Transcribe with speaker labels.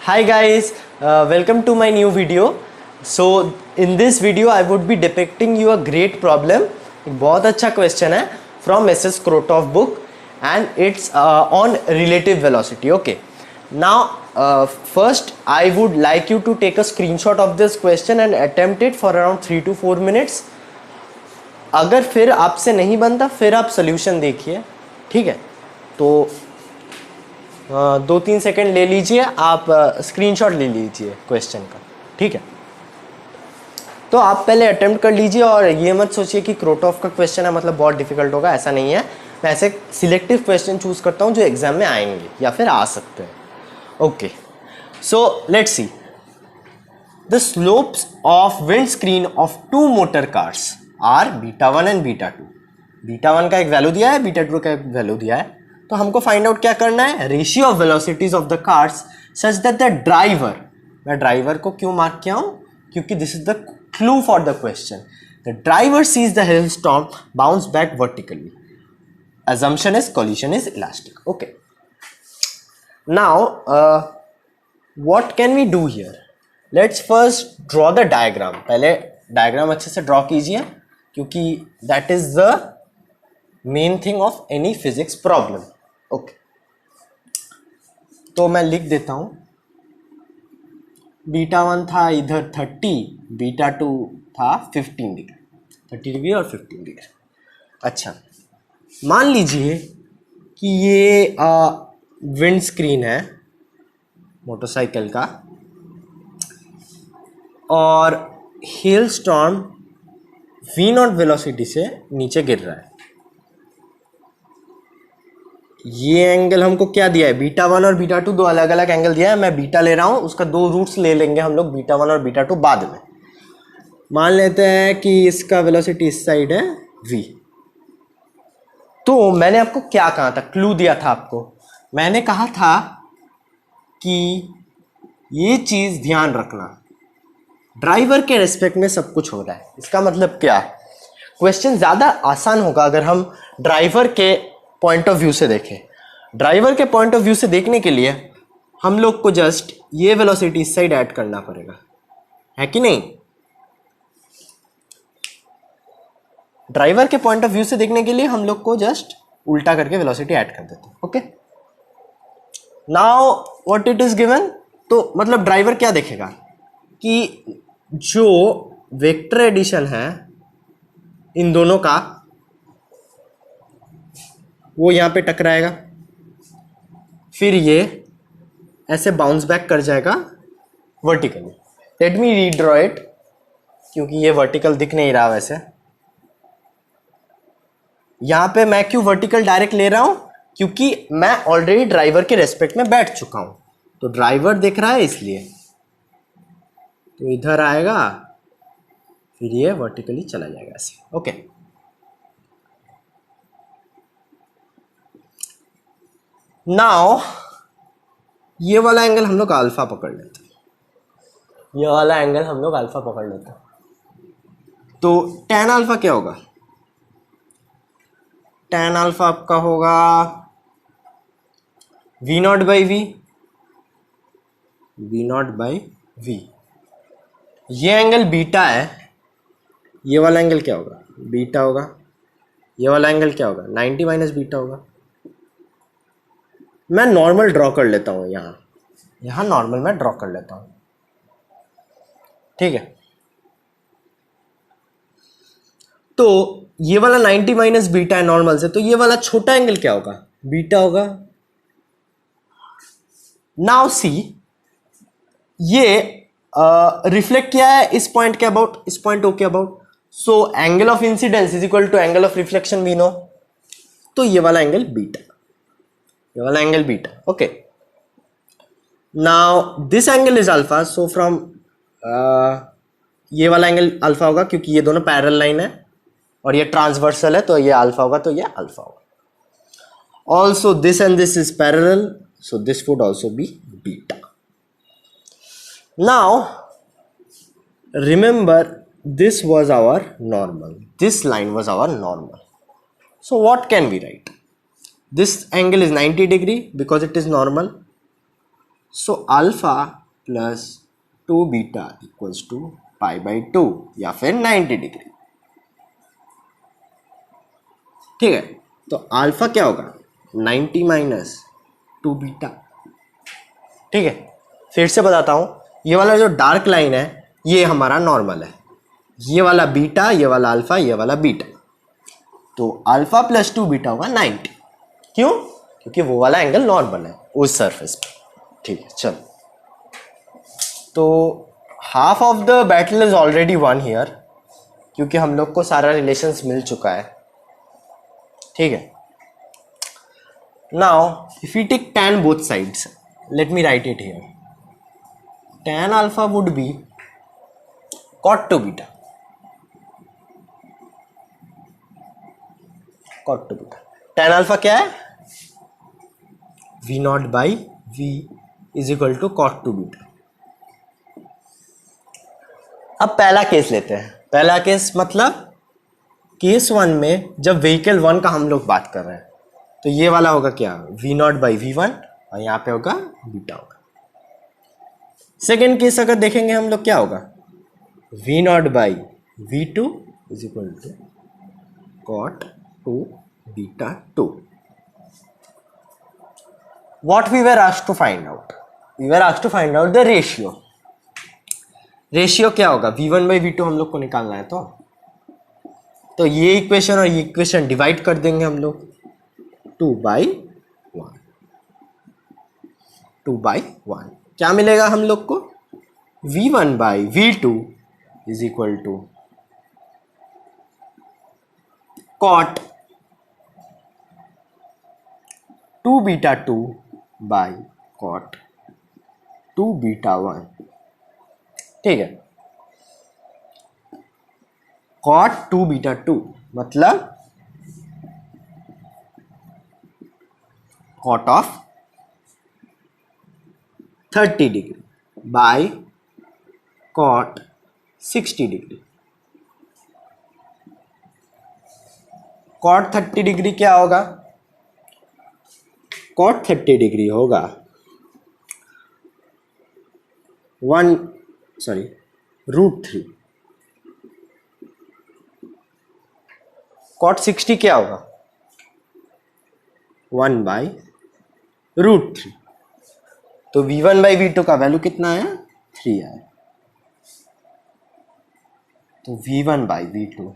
Speaker 1: Hi guys, welcome to my new video. So in this video I would be depicting you a great problem. एक बहुत अच्छा question है from Mrs. Krotov book and it's on relative velocity. Okay. Now first I would like you to take a screenshot of this question and attempt it for around 3 to 4 minutes. अगर फिर आपसे नहीं बनता फिर आप solution देखिए, ठीक है? तो 2-3 सेकेंड ले लीजिए, आप स्क्रीनशॉट ले लीजिए क्वेश्चन का, ठीक है? तो आप पहले अटेम्प्ट कर लीजिए और ये मत सोचिए कि क्रोटॉफ का क्वेश्चन है मतलब बहुत डिफिकल्ट होगा, ऐसा नहीं है। मैं ऐसे सिलेक्टिव क्वेश्चन चूज करता हूँ जो एग्जाम में आएंगे या फिर आ सकते हैं। Okay, so let's see the slopes of wind screen of two motor cars are β1 and β2। β1 का एक वैल्यू दिया है, β2 का एक वैल्यू दिया है, तो हमको फाइंड आउट क्या करना है, ratio of velocities of the cars such that the driver, मैं ड्राइवर को क्यों मार्क किया हूं, क्योंकि this is the clue for the question. The driver sees the hailstorm bounce back vertically, assumption is collision is elastic. Okay, now what can we do here? Let's first draw the diagram. पहले diagram अच्छे से draw कीजिए क्योंकि that is the main thing of any physics problem. Okay, तो मैं लिख देता हूं β1 था इधर 30, β2 था 15 डिग्री, 30 डिग्री और 15 डिग्री। अच्छा, मान लीजिए कि ये विंड स्क्रीन है मोटरसाइकिल का और हेल स्टॉर्म v0 वेलोसिटी से नीचे गिर रहा है। ये एंगल हमको क्या दिया है, β1 और β2 दो अलग अलग एंगल दिया है। मैं बीटा ले रहा हूँ, उसका दो रूट्स ले लेंगे हम लोग, β1 और β2 बाद में। मान लेते हैं कि इसका वेलोसिटी इस साइड है v। तो मैंने आपको क्या कहा था, क्लू दिया था आपको, मैंने कहा था कि ये चीज ध्यान रखना, ड्राइवर के रेस्पेक्ट में सब कुछ हो रहा है। इसका मतलब क्या, क्वेश्चन ज्यादा आसान होगा अगर हम ड्राइवर के पॉइंट ऑफ व्यू से देखें। ड्राइवर के पॉइंट ऑफ व्यू से देखने के लिए हम लोग को जस्ट ये वेलोसिटी इस साइड ऐड करना पड़ेगा, है कि नहीं? ड्राइवर के पॉइंट ऑफ व्यू से देखने के लिए हम लोग को जस्ट उल्टा करके वेलोसिटी ऐड कर देते हैं। Okay, now what it is given, तो मतलब ड्राइवर क्या देखेगा कि जो वेक्टर एडिशन है इन दोनों का वो यहाँ पे टकराएगा, फिर ये ऐसे बाउंस बैक कर जाएगा vertically. Let me redraw it, क्योंकि ये वर्टिकल दिख नहीं रहा वैसे। यहाँ पे मैं क्यों वर्टिकल डायरेक्ट ले रहा हूं, क्योंकि मैं ऑलरेडी ड्राइवर के रेस्पेक्ट में बैठ चुका हूं, तो ड्राइवर दिख रहा है इसलिए। तो इधर आएगा, फिर ये वर्टिकली चला जाएगा ऐसे। ओके, नाउ ये वाला एंगल हम लोग अल्फा पकड़ लेते हैं, ये वाला एंगल हम लोग अल्फा पकड़ लेते हैं। तो tan अल्फा क्या होगा, tan अल्फा आपका होगा v0 by V, v0 by V. ये एंगल बीटा है, ये वाला एंगल क्या होगा, बीटा होगा। ये वाला एंगल क्या होगा, 90 माइनस बीटा होगा। मैं नॉर्मल ड्रॉ कर लेता हूँ, यहाँ नॉर्मल मैं ड्रॉ कर लेता हूँ, ठीक है? तो ये वाला 90 माइनस बीटा है नॉर्मल से, तो ये वाला छोटा एंगल क्या होगा, बीटा होगा। नाउ सी, ये रिफ्लेक्ट किया है इस पॉइंट के अबाउट, इस पॉइंट ओ के about, so angle of incidence is equal to angle of reflection we know. तो ये वाला एंगल बीटा, ये वाला angle beta. Okay, now this angle is alpha, so from ये वाला एंगल अल्फा होगा क्योंकि ये दोनों पैरेलल लाइन है और ये ट्रांसवर्सल है, तो ये अल्फा होगा, तो ये अल्फा होगा। Also this and this is parallel, so this would also be beta. Now remember this was our normal, this line was our normal, so what can we write? This angle is 90 degree because it is normal, so alpha plus 2 beta equals to π/2 या फिर 90 degree. ठीक है, तो alpha क्या होगा 90 minus 2 beta. ठीक है, फिर से बताता हूं, ये वाला जो डार्क लाइन है ये हमारा नॉर्मल है, ये वाला बीटा, ये वाला अल्फा, ये वाला बीटा। तो अल्फा प्लस 2 बीटा होगा 90। क्यों? क्योंकि वो वाला एंगल नॉर्मल है उस सरफेस पे। ठीक है, चलो, तो half of the battle is already one here, क्योंकि हम लोग को सारा रिलेशंस मिल चुका है। ठीक है, now if you take tan both sides, let me write it here, tan alpha would be cot 2 beta, cot 2 beta. tan alpha क्या है? V0 by V is equal to cot 2 beta. अब पहला case लेते हैं। पहला case मतलब case 1 में जब व्हीकल 1 का हम लोग बात कर रहे हैं, तो ये वाला होगा क्या V0 बाई V1 और यहाँ पे होगा बीटा होगा। सेकेंड केस अगर देखेंगे हम लोग, क्या होगा V0 by V2 is equal to cot 2 beta 2। What we were asked to find out? We were asked to find out the ratio. Ratio क्या होगा V1 बाई V2 हम लोग को निकालना है। तो ये इक्वेशन और ये इक्वेशन डिवाइड कर देंगे हम लोग 2/1। 2/1 क्या मिलेगा हम लोग को? V1 by V2 is equal to cot 2 beta 2 by cot 2 beta 1। ठीक है, cot 2 बीटा 2 मतलब cot of 30 degree by cot 60 degree. cot 30 degree क्या होगा? cot 30 डिग्री होगा √3। cot 60 क्या होगा 1/√3। तो V1 बाई V2 का वैल्यू कितना है 3 है। तो V1 बाई V2